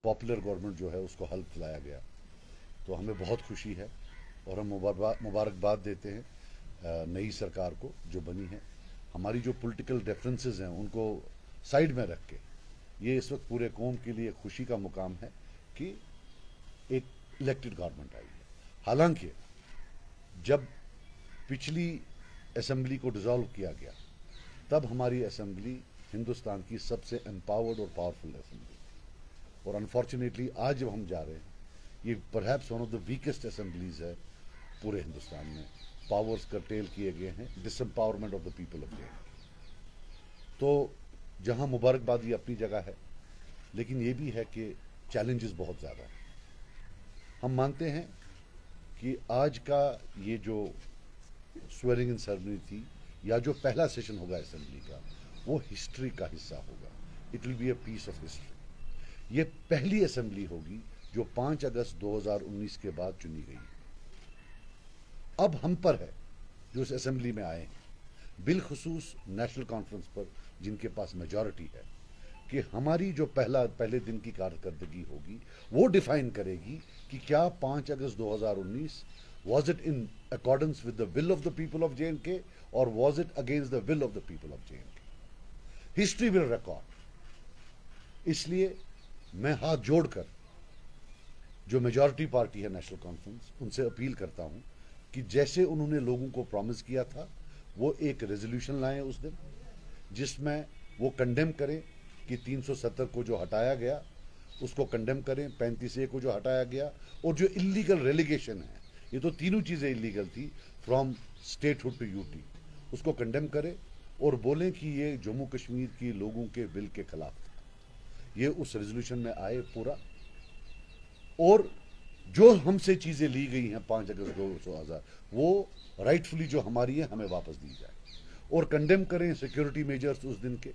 Popular government जो है उसको हल्फ दिलाया गया, तो हमें बहुत खुशी है और हम मुबारकबाद देते हैं नई सरकार को जो बनी है। हमारी जो पॉलिटिकल डिफरेंसेस हैं उनको साइड में रख के ये इस वक्त पूरे कौम के लिए खुशी का मुकाम है कि एक इलेक्टेड गवर्नमेंट आई है। हालांकि जब पिछली असेंबली को डिसॉल्व किया गया तब हमारी असेंबली हिंदुस्तान की सबसे एम्पावर्ड और पावरफुल असेंबली थी, और अनफॉर्चुनेटली आज जब हम जा रहे हैं ये perhaps one of the weakest assemblies है पूरे हिंदुस्तान में। पावर्स कर्टेल किए गए हैं, डिसएम्पावरमेंट ऑफ द पीपल ऑफ जे। तो जहां मुबारकबादी अपनी जगह है, लेकिन ये भी है कि चैलेंजेस बहुत ज़्यादा हैं। हम मानते हैं कि आज का ये जो स्वेरिंग इन सेरेमनी थी या जो पहला सेशन होगा असेंबली का, वो हिस्ट्री का हिस्सा होगा। It will be a piece of history. ये पहली असेंबली होगी जो 5 अगस्त 2019 के बाद चुनी गई। अब हम पर है जो इस असेंबली में आए हैं, बिलखुसूस नेशनल कॉन्फ्रेंस पर जिनके पास मेजॉरिटी है, कि हमारी जो पहले दिन की कारकर्दगी होगी वो डिफाइन करेगी कि क्या 5 अगस्त 2019 was it in accordance with the will of the people of J&K or was it against the will of the people of J&K? History will record. इसलिए मैं हाथ जोड़कर जो मेजॉरिटी पार्टी है नेशनल कॉन्फ्रेंस, उनसे अपील करता हूं कि जैसे उन्होंने लोगों को प्रॉमिस किया था वो एक रेजोल्यूशन लाएं उस दिन, जिसमें वो कंडेम करें कि 370 को जो हटाया गया उसको कंडेम करें, 35A को जो हटाया गया, और जो इलीगल रेलिगेशन है, ये तो तीनों चीजें इलीगल थी फ्रॉम स्टेटहुड टू यूटी, उसको कंडेम करें और बोलें कि ये जम्मू कश्मीर की लोगों के विल के खिलाफ था। ये उस रेजोल्यूशन में आए पूरा, और जो हमसे चीजें ली गई हैं 5 अगस्त 2000 वो राइटफुली जो हमारी है हमें वापस दी जाए, और कंडेम करें सिक्योरिटी मेजर्स उस दिन के,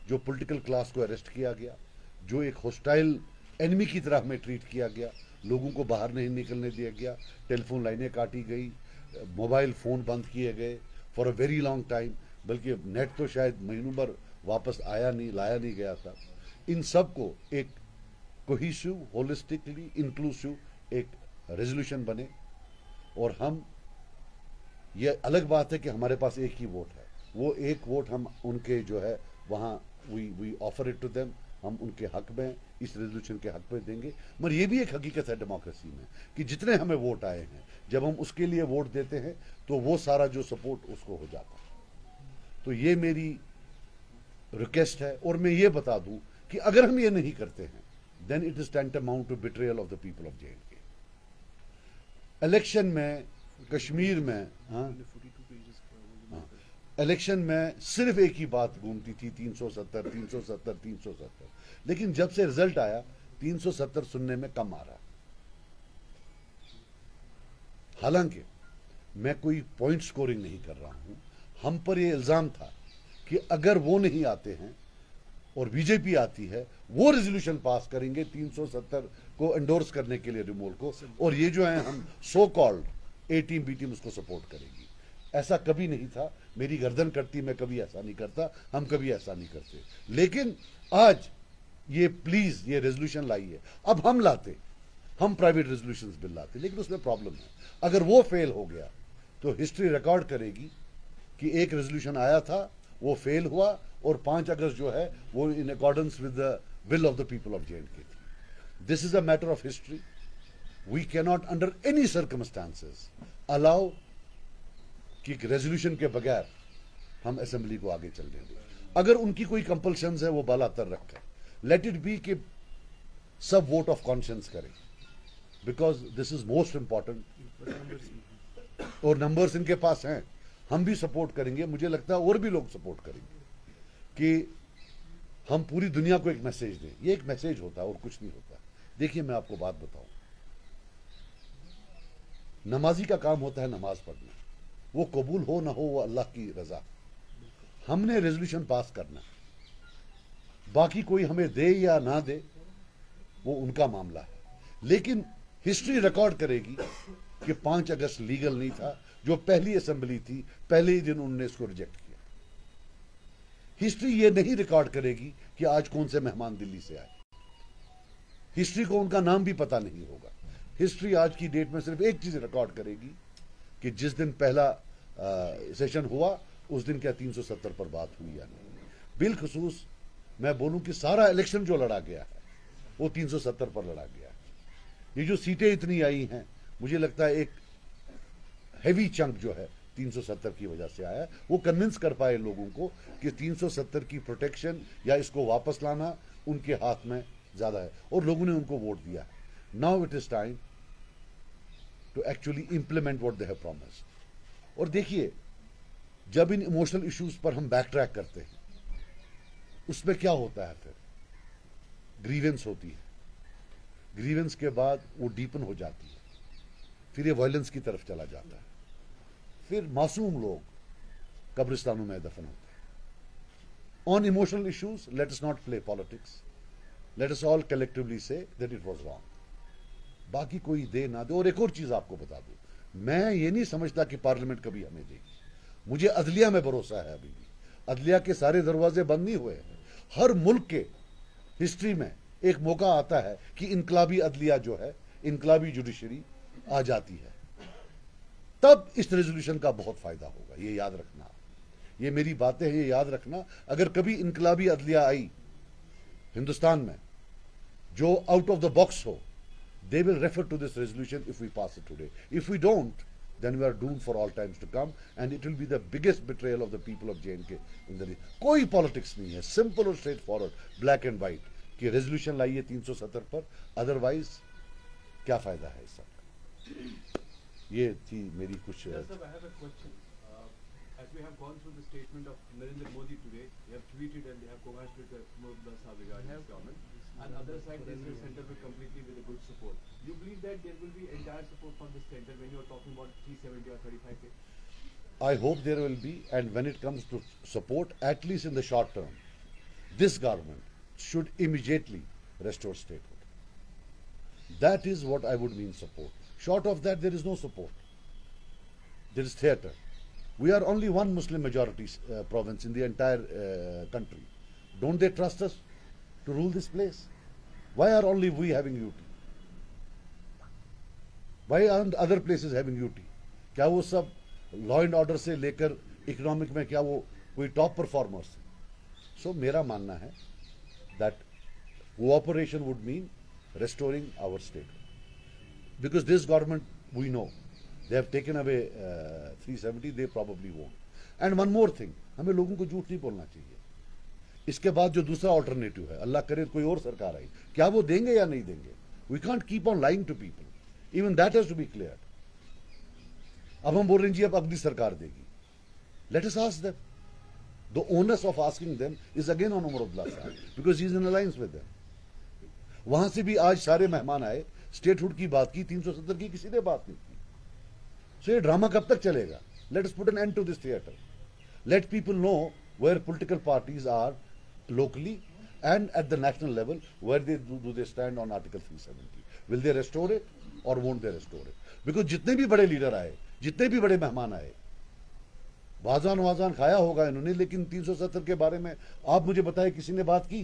जो पॉलिटिकल क्लास को अरेस्ट किया गया, जो एक हॉस्टाइल एनिमी की तरह हमें ट्रीट किया गया, लोगों को बाहर नहीं निकलने दिया गया, टेलीफोन लाइनें काटी गई, मोबाइल फ़ोन बंद किए गए for a very long time, बल्कि नेट तो शायद महीनों भर वापस लाया नहीं गया था। इन सब को एक कोहिसिव, होलिस्टिकली इंक्लूसिव एक रेजोल्यूशन बने, और हम, ये अलग बात है कि हमारे पास एक ही वोट है, वो एक वोट हम उनके जो है वहाँ we offer it to them, हम उनके हक में इस रेजोल्यूशन के हक में देंगे। मगर ये भी एक हकीकत है डेमोक्रेसी में कि जितने हमें वोट आए हैं, जब हम उसके लिए वोट देते हैं तो वो सारा जो सपोर्ट उसको हो जाता है। तो ये मेरी रिक्वेस्ट है, और मैं ये बता दूं कि अगर हम ये नहीं करते हैं then it is tantamount to betrayal of the people of J&K। Election में कश्मीर में इलेक्शन में सिर्फ एक ही बात घूमती थी, 370 370 370, लेकिन जब से रिजल्ट आया 370 सुनने में कम आ रहा। हालांकि मैं कोई पॉइंट स्कोरिंग नहीं कर रहा हूं, हम पर यह इल्जाम था कि अगर वो नहीं आते हैं और बीजेपी आती है, वो रेजोल्यूशन पास करेंगे 370 को एंडोर्स करने के लिए रिमूवल को, और ये जो है हम so called A team B team उसको सपोर्ट करेगी। ऐसा कभी नहीं था, मेरी गर्दन कटती, मैं कभी ऐसा नहीं करता, हम कभी ऐसा नहीं करते। लेकिन आज ये प्लीज ये रेजोल्यूशन लाई है, अब हम लाते, हम प्राइवेट रेजोल्यूशन बिल लाते, लेकिन उसमें प्रॉब्लम है, अगर वो फेल हो गया तो हिस्ट्री रिकॉर्ड करेगी कि एक रेजोल्यूशन आया था वो फेल हुआ, और 5 अगस्त जो है वो in accordance with the will of the people of J&K थी। This is a matter of history. We cannot under any circumstances allow कि रेजोल्यूशन के बगैर हम असेंबली को आगे चलने दें। अगर उनकी कोई कंपल्शन है वो बालातर रखें, लेट इट बी कि सब वोट ऑफ कॉन्शियंस करें, because this is most important, और नंबर्स इनके पास हैं, हम भी सपोर्ट करेंगे, मुझे लगता है और भी लोग सपोर्ट करेंगे कि हम पूरी दुनिया को एक मैसेज दें। ये एक मैसेज होता है और कुछ नहीं होता। देखिए मैं आपको बात बताऊं, नमाजी का काम होता है नमाज पढ़ना, वो कबूल हो ना हो वो अल्लाह की रजा। हमने रेजोल्यूशन पास करना, बाकी कोई हमें दे या ना दे वो उनका मामला है, लेकिन हिस्ट्री रिकॉर्ड करेगी कि 5 अगस्त लीगल नहीं था। जो पहली असेंबली थी, पहले ही दिन उन्होंने इसको रिजेक्ट किया। हिस्ट्री ये नहीं रिकॉर्ड करेगी कि आज कौन से मेहमान दिल्ली से आए। हिस्ट्री को उनका नाम भी पता नहीं होगा। हिस्ट्री आज की डेट में सिर्फ एक चीज रिकॉर्ड करेगी कि जिस दिन पहला सेशन हुआ उस दिन क्या 370 पर बात हुई या नहीं। बिलखसूस मैं बोलूं कि सारा इलेक्शन जो लड़ा गया है वो 370 पर लड़ा गया है। ये जो सीटें इतनी आई हैं, मुझे लगता है एक हैवी चंक जो है 370 की वजह से आया है। वो कन्विंस कर पाए लोगों को कि 370 की प्रोटेक्शन या इसको वापस लाना उनके हाथ में ज्यादा है, और लोगों ने उनको वोट दिया है। Now it is time to actually implement what they have promised. और देखिए, जब इन इमोशनल इश्यूज पर हम बैक ट्रैक करते हैं, उसमें क्या होता है, फिर ग्रीवेंस होती है, ग्रीवेंस के बाद वो डीपन हो जाती है, फिर ये वायलेंस की तरफ चला जाता है, फिर मासूम लोग कब्रिस्तानों में दफन होते हैं। On emotional issues late us not play politics, let us all collectively say that it was wrong. बाकी कोई दे ना दे। और एक और चीज आपको बता दूं, मैं ये नहीं समझता कि पार्लियामेंट कभी हमें देगी। मुझे अदलिया में भरोसा है। अभी भी अदलिया के सारे दरवाजे बंद नहीं हुए हैं। हर मुल्क के हिस्ट्री में एक मौका आता है कि इनकलाबी अदलिया जो है, इनकलाबी जुडिशरी आ जाती है, तब इस रेजोल्यूशन का बहुत फायदा होगा। ये याद रखना, ये मेरी बातें हैं, ये याद रखना। अगर कभी इनकलाबी अदलिया आई हिंदुस्तान में जो आउट ऑफ द बॉक्स हो, they will refer to this resolution if we pass it today. If we don't, then we are doomed for all times to come, and it will be the biggest betrayal of the people of J&K in the कोई politics नहीं है, simple और straight forward, black and white कि resolution लाइए 370 पर, otherwise क्या फायदा है इस सब। ये थी मेरी कुछ। As we have gone through the statement of Narendra Modi today, they have tweeted and they have congratulated Mohammed Sahab regarding his government. On the other side, they say center will completely with a good support. You believe that there will be entire support from the center when you are talking about 370 or 35K? I hope there will be, and when it comes to support, at least in the short term, this government should immediately restore statehood. That is what I would mean support. Short of that, there is no support. There is theatre. We are only one Muslim majority province in the entire country. Don't they trust us to rule this place? Why are only we having UT? Why aren't other places having UT? क्या वो सब law and order से लेकर economic में क्या वो कोई top performers हैं? सो मेरा मानना है that cooperation would mean restoring our state, because this government, we know they have taken away 370, they probably won't. And one more thing, हमें लोगों को झूठ नहीं बोलना चाहिए। इसके बाद जो दूसरा ऑल्टरनेटिव है, अल्लाह करे कोई और सरकार आई, क्या वो देंगे या नहीं देंगे? We can't keep on lying to people, even that has to be clear. अब हम बोल रहे हैं जी अब अगली सरकार देगी, let us ask them. The onus of asking them is again on Omar Abdullah sahab, because he is in alliance with them. वहां से भी आज सारे मेहमान आए, स्टेटहुड की बात की, 370 की किसी ने बात नहीं की। सो ये ड्रामा कब तक चलेगा? Let us put an end to this theatre. Let people know where political parties are locally and at the national level, where do they stand on Article 370? Will they restore it or won't they restore it? Because जितने भी बड़े leader आए, जितने भी बड़े मेहमान आए, वाजान खाया होगा इन्होंने, लेकिन 370 के बारे में आप मुझे बताएं किसी ने बात की?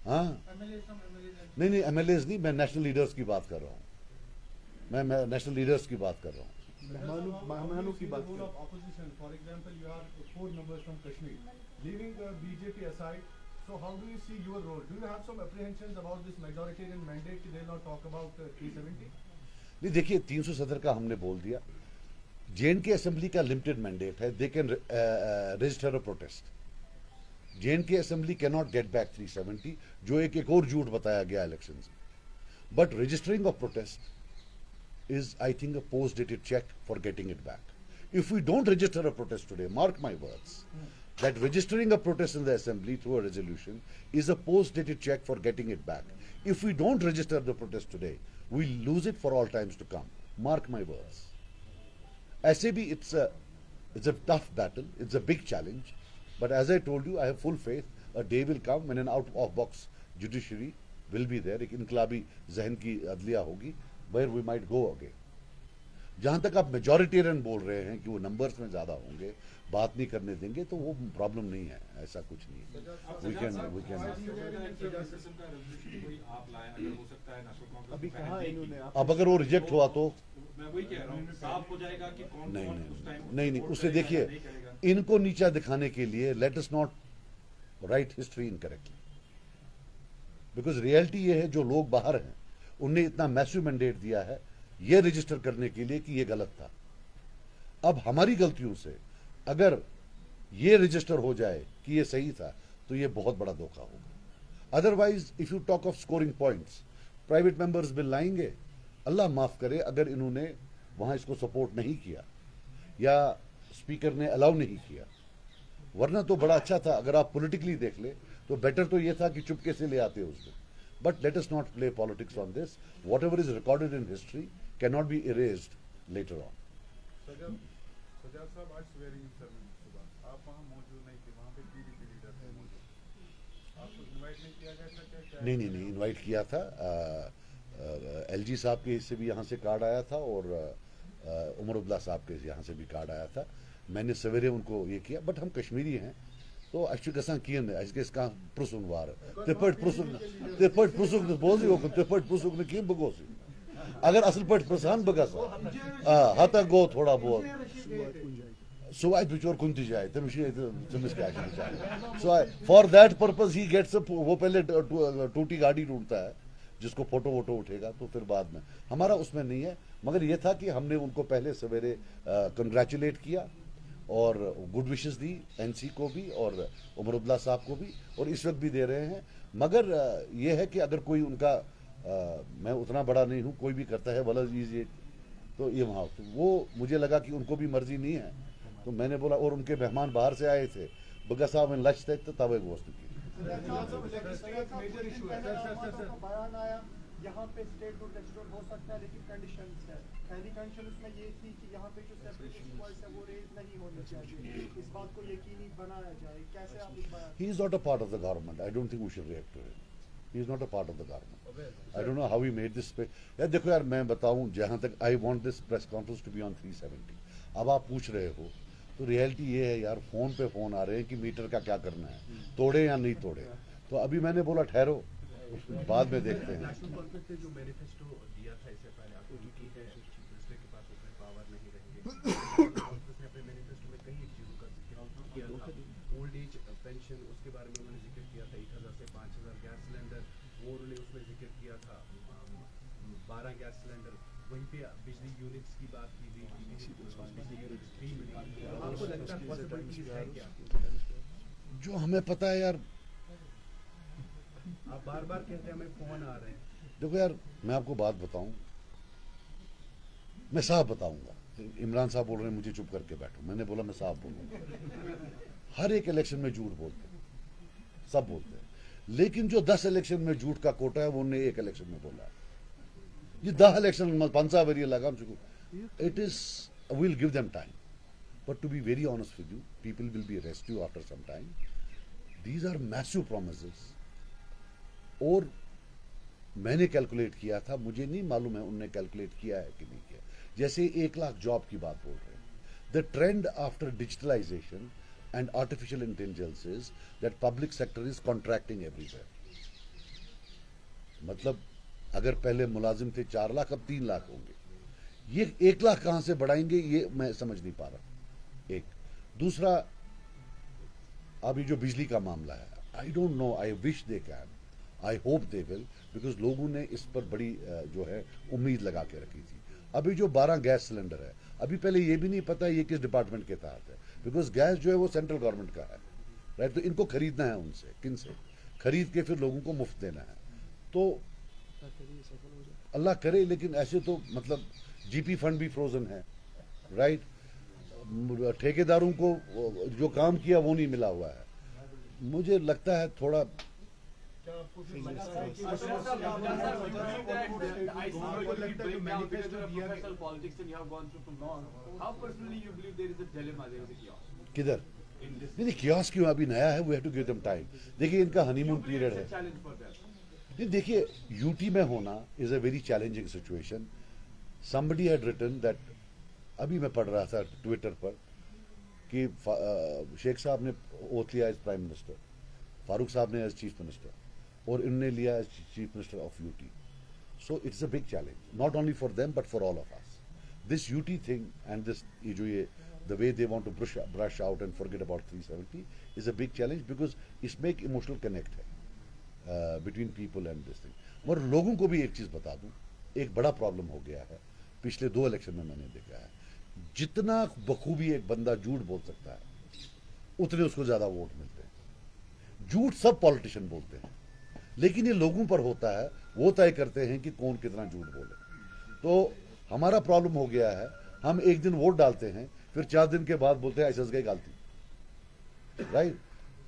हाँ, नहीं एमएलएज नहीं, मैं नेशनल लीडर्स की बात कर रहा हूँ, मैं नेशनल लीडर्स की बात कर रहा हूँ। मेहमानों की बात कर। Opposition, for example, you are 4 members from Kashmir. Leaving BJP aside, so how do you see your role? Do you have some apprehensions about this majoritarian mandate? They will not talk about 370? नहीं, देखिए 370 का हमने बोल दिया। J&K assembly का limited mandate है, they can register a protest. J&K assembly can not get back 370, जो एक और झूठ बताया गया इलेक्शन में। But registering of protest is, I think, a post-dated check for getting it back. If we don't register a protest today, mark my words, that registering a protest in the assembly through a resolution is a post-dated check for getting it back. If we don't register the protest today, we'll lose it for all times to come. Mark my words. ऐसे भी it's a tough battle, it's a big challenge, but as I told you, I have full faith a day will come when an out-of-box judiciary will be there, एक इनकलाबी जहन की अदलिया होगी, where we might go again. जहां तक आप majoritarian बोल रहे हैं कि वो नंबर्स में ज्यादा होंगे, बात नहीं करने देंगे, तो वो प्रॉब्लम नहीं है, ऐसा कुछ नहीं है। वी कैन अभी कहा इन्होंने, अब अगर वो रिजेक्ट हुआ तो मैं वही कह रहा हूं, साफ हो जाएगा कि कौन नहीं कौन नहीं उस टाइम नहीं नहीं, उससे करेगा, देखिए नहीं करेगा। इनको नीचा दिखाने के लिए late us not right history incorrectly, because reality ये है जो लोग बाहर हैं उनने इतना मैसिव मैंडेट दिया है ये रजिस्टर करने के लिए कि ये गलत था। अब हमारी गलतियों से अगर ये रजिस्टर हो जाए कि ये सही था तो ये बहुत बड़ा धोखा होगा। Otherwise if you talk of scoring points, private members bill लाएंगे, अल्लाह माफ करे अगर इन्होंने वहां इसको सपोर्ट नहीं किया या स्पीकर ने अलाउ नहीं किया, वरना तो बड़ा अच्छा था। अगर आप पॉलिटिकली देख ले तो बेटर तो ये था कि चुपके से ले आते उसको। But let us not play politics on this. Whatever is recorded in history can not be erased later on. Sajad साहब, आज सवेरे सुबह आप वहाँ मौजूद नहीं थे, वहाँ पे पीडीपी लीडर थे मौजूद, आपको इनवाइट नहीं किया गया था क्या? नहीं इनवाइट किया था। एलजी साहब के इससे भी यहाँ से कार्ड आया था और उमर अब्दुल्ला साहब के यहाँ से भी कार्ड आया था। मैंने सवेरे उनको ये किया, बट हम कश्मीरी हैं तो अच्छी गसा किए इसका प्रुसुन वार तिपट प्रुसुक बोल तिपट प्रुसुक ने किए बगोसी अगर असल पट प्रसान बगस हता गो थोड़ा बहुत सो आई बिचोर कुन ती जाए तमिस क्या so for that purpose he gets up. वो पहले टूटी गाड़ी ढूंढता है जिसको फोटो वोटो उठेगा, तो फिर बाद में हमारा उसमें नहीं है। मगर ये था कि हमने उनको पहले सवेरे कंग्रेचुलेट किया और गुड विशेस दी, एनसी को भी और उमर अब्दुल्ला साहब को भी, और इस वक्त भी दे रहे हैं। मगर ये है कि अगर कोई उनका मैं उतना बड़ा नहीं हूँ, कोई भी करता है वाला चीज ये तो ये वहाँ तो वो मुझे लगा कि उनको भी मर्जी नहीं है, तो मैंने बोला। और उनके मेहमान बाहर से आए थे, बगा साहब में लच थे तो तवे गोश्त की बयान आया यहाँ पे स्टेट टू टेक्सटोर हो सकता है, लेकिन कंडीशंस है। पहली कंडीशन उसमें ये थी कि यहाँ पे जो सेपरेटिस्ट वॉइस है वो रेज नहीं होनी चाहिए, इस बात को यकीनी बनाया जाए। कैसे आप इस बयान? He is not a part of the government. I don't think we should react to it. He is not a part of the government. I don't know how he made this space. यार देखो यार, मैं बताऊं जहां तक I want this press conference to be on 370. अब आप पूछ रहे हो तो रियलिटी ये है यार, फोन पे फोन आ रहे हैं कि मीटर का क्या करना है, तोड़े या नहीं तोड़े। तो अभी मैंने बोला ठहरो, बाद में देखते हैं। नेशनल कॉन्फ्रेंस ने जो मैनिफेस्टो दिया था इससे पहले आपको की है, दूसरे के पास उतने पावर नहीं रहेंगे। कांग्रेस ने अपने मैनिफेस्टो में कई चीजों का जिक्र किया था। ओल्ड एज पेंशन, उसके बारे में उन्होंने जिक्र किया था, 1000 से 5000 गैस सिलेंडर, वो उन्होंने उसमें जिक्र किया था, 12 गैस सिलेंडर। वहीं पे बिजली यूनिट्स की बात की गई, बिजली यूनिट्स फ्री मिली। आपको लगता है पॉसिबिलिटीज है क्या? जो हमें पता है यार, आप बार बार कहते हैं हमें फोन आ रहे हैं। देखो यार, मैं आपको बात बताऊं, मैं साफ बताऊंगा। इमरान साहब बोल रहे हैं मुझे चुप करके बैठो, मैंने बोला मैं साफ बोलूंगा। हर एक इलेक्शन में झूठ बोलते हैं, सब बोलते हैं, लेकिन जो 10 इलेक्शन में झूठ का कोटा है वो उन्होंने एक इलेक्शन में बोला है। ये 10 इलेक्शन 5 वेरिए लगाम चुके। It is will give them time, but to be very honest with you, people will be rescue after some time. These are massive promises. और मैंने कैलकुलेट किया था, मुझे नहीं मालूम है उनने कैलकुलेट किया है कि नहीं किया। जैसे 1 लाख जॉब की बात बोल रहे हैं, the trend after digitalisation and artificial intelligence is that public sector is contracting everywhere. मतलब अगर पहले मुलाजिम थे 4 लाख, अब 3 लाख होंगे। ये 1 लाख कहां से बढ़ाएंगे ये मैं समझ नहीं पा रहा। एक दूसरा, अभी जो बिजली का मामला है, I don't know, I wish they can, I hope they will, because लोगों ने इस पर बड़ी जो है उम्मीद लगा के रखी थी। अभी जो 12 गैस सिलेंडर है, अभी पहले ये भी नहीं पता ये किस डिपार्टमेंट के तहत है, बिकॉज गैस जो है वो सेंट्रल गवर्नमेंट का है, राइट। तो इनको खरीदना है उनसे, किन से खरीद के फिर लोगों को मुफ्त देना है। तो अल्लाह करे, लेकिन ऐसे तो मतलब जीपी फंड भी फ्रोजन है, राइट। ठेकेदारों को जो काम किया वो नहीं मिला हुआ है। मुझे लगता है थोड़ा किधर नहीं कियास क्यों अभी नया है, we have to give them time. देखिए इनका हनीमून पीरियड है। नहीं देखिए, यूटी में होना is a very challenging situation. Somebody had written that अभी मैं पढ़ रहा था ट्विटर पर कि शेख साहब ने ओथ लिया एज प्राइम मिनिस्टर, फारूक साहब ने एज चीफ मिनिस्टर और इनने लिया as chief minister of UT. So it's a big challenge, not only for them but for all of us. This UT thing and this जो ये the way they want to brush out and forget about 370 is a big challenge because इसमें एक emotional connect है between people and this thing. और लोगों को भी एक चीज बता दूं, एक बड़ा प्रॉब्लम हो गया है पिछले 2 इलेक्शन में. मैंने देखा है जितना बखूबी एक बंदा झूठ बोल सकता है उतने उसको ज्यादा वोट मिलते हैं. झूठ सब पॉलिटिशियन बोलते हैं, लेकिन ये लोगों पर होता है, वो तय करते हैं कि कौन कितना झूठ बोले. तो हमारा प्रॉब्लम हो गया है, हम एक दिन वोट डालते हैं, फिर 4 दिन के बाद बोलते हैं ऐसा गई गलती, राइट.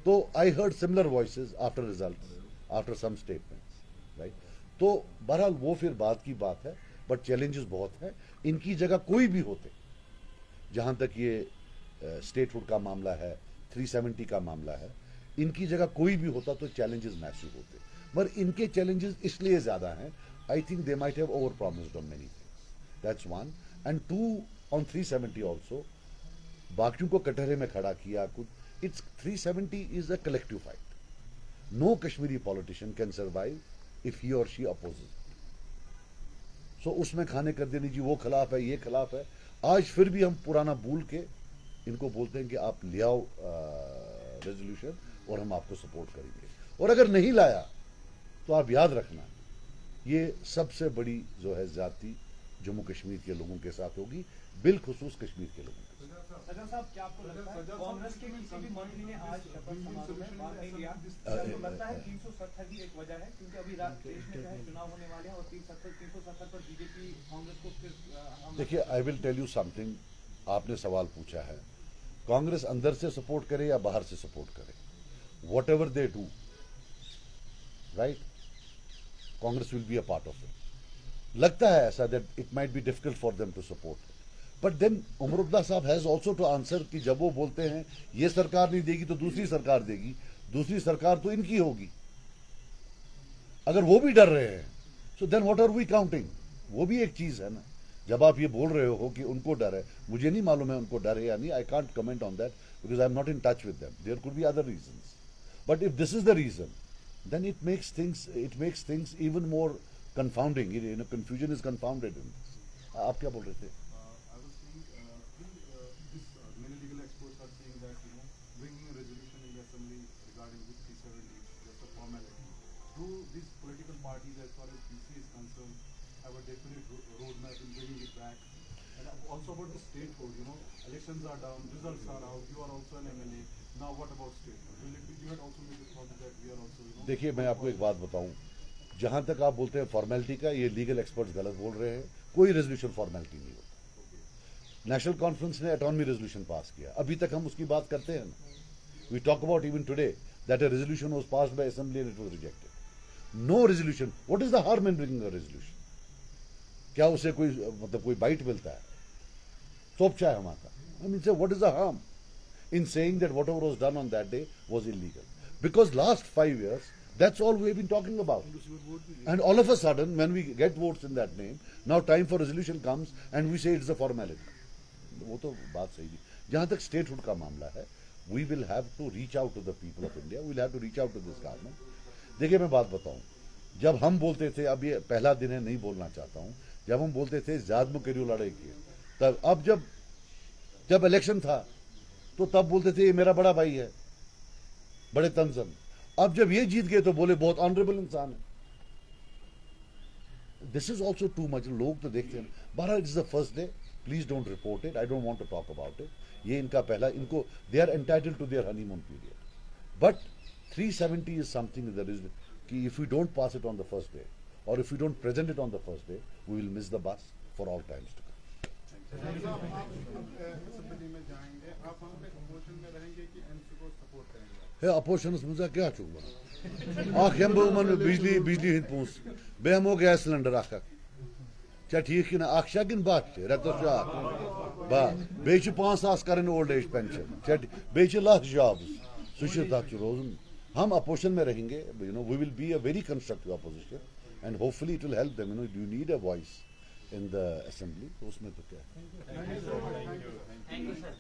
तो I heard similar voices after results, after some statements, right. तो बहरहाल वो फिर बात की बात है, बट चैलेंजेस बहुत हैं. इनकी जगह कोई भी होते, जहां तक ये स्टेटहुड का मामला है, 370 का मामला है, इनकी जगह कोई भी होता तो चैलेंजेस मैसिव होते. मगर इनके चैलेंजेस इसलिए ज्यादा हैं, I think they might have over promised on many things. That's one. And 2 on 370 also, बाकियों को कटहरे में खड़ा किया कुछ. It's 370 is a collective fight. No Kashmiri politician can survive if he or she opposes it. So उसमें खाने कर देनी जी वो खिलाफ है, ये खिलाफ है. आज फिर भी हम पुराना भूल के इनको बोलते हैं कि आप ले आओ रेजोल्यूशन और हम आपको सपोर्ट करेंगे. और अगर नहीं लाया तो आप याद रखना, ये सबसे बड़ी जो है ज्यादती जम्मू कश्मीर के लोगों के साथ होगी, बिलखुसूस कश्मीर के लोगों के साथ. सजल साहब, क्या आपको लगता है कांग्रेस के किसी भी मंत्री ने आज शपथ समारोह में भाग नहीं लिया? आपको लगता है 370 भी एक वजह है? क्योंकि अभी देश में जो है चुनाव होने वाले हैं और 370 पर बीजेपी कांग्रेस को फिर. देखिए, I will tell you something. आपने सवाल पूछा है, कांग्रेस अंदर से सपोर्ट करे या बाहर से सपोर्ट करे, whatever they do, right, Congress will be a part of it. लगता है ऐसा that it might be difficult for them to support, but then Omar Abdullah साहब हैज आल्सो टू आंसर कि जब वो बोलते हैं ये सरकार नहीं देगी तो दूसरी सरकार देगी, दूसरी सरकार तो इनकी होगी. अगर वो भी डर रहे हैं, so then what are we counting? वो भी एक चीज है ना. जब आप ये बोल रहे हो कि उनको डर है, मुझे नहीं मालूम है उनको डर है या नहीं. I can't comment on that because I am not in touch with them. There could be other reasons, but if this is the reason, then it makes things even more confounding. Confusion is confounded in this. आप क्या बोल रहे थे? I was saying, many legal experts are saying that bringing a resolution in the assembly regarding this 370 is just a formality. Do these political parties, as far as PC is concerned, have a definite roadmap in bringing it back? And also about the statehood, elections are down, results are out. You are also an MLA. Now what about statehood? You had also made the point that we are also. देखिए, मैं आपको एक बात बताऊं. जहां तक आप बोलते हैं फॉर्मेलिटी का, ये लीगल एक्सपर्ट्स गलत बोल रहे हैं. कोई रेजोल्यूशन फॉर्मेलिटी नहीं होता. नेशनल कॉन्फ्रेंस ने एटॉनमी रेजोल्यूशन पास किया, अभी तक हम उसकी बात करते हैं ना. We talk about even today that a resolution was passed by assembly and it was rejected. No resolution. What is the harm in bringing a resolution? क्या उसे कोई मतलब कोई बाइट मिलता है? तोपचा है हमारा. आई मीन से what is the harm in saying that whatever was done on that day was illegal? Because last 5 years, that's all we have been talking about. And all of a sudden, when we get votes in that name, now time for resolution comes and we say it's a formality. वो तो बात सही नहीं. जहां तक statehood का मामला है, we will have to reach out to the people of India. We will have to reach out to this government. देखिए, मैं बात बताऊं. जब हम बोलते थे, अब ये पहला दिन है, नहीं बोलना चाहता हूं, जब हम बोलते थे जाद मुकेरियो लड़ाई की, तब अब जब इलेक्शन था तो तब बोलते थे ये मेरा बड़ा भाई है, बड़े तंजन. अब जब ये जीत गए तो बोले बहुत ऑनरेबल इंसान है. This is also too much. लोग तो देखते हैं. 12 is the first day. Please don't report it. I don't want to talk about it. ये इनका पहला, इनको they are entitled to their honeymoon period. But 370 is something that is कि if we don't pass it on the first day और if we don't present it on the first day, we will miss the bus for all times to come. Assembly में जाएंगे, आप वहाँ पे opposition में रहेंगे कि एनसी को सपोर्ट करेंगे? अपोजिशन मुझे क्या चुका आख हम बिजली हिंद पूस बे हमो गैस सिलेंडर आख क्या ठीक कि ना आख शागिन बात रेतस बा बे 5,000 कर ओल्ड एज पेंशन बे लख जॉब्स सह रोजन. हम अपोजिशन में रहेंगे. We will be a very constructive opposition and hopefully it will help them. You need a voice in the assembly, तो उसमें तो क्या है। Thank you, sir.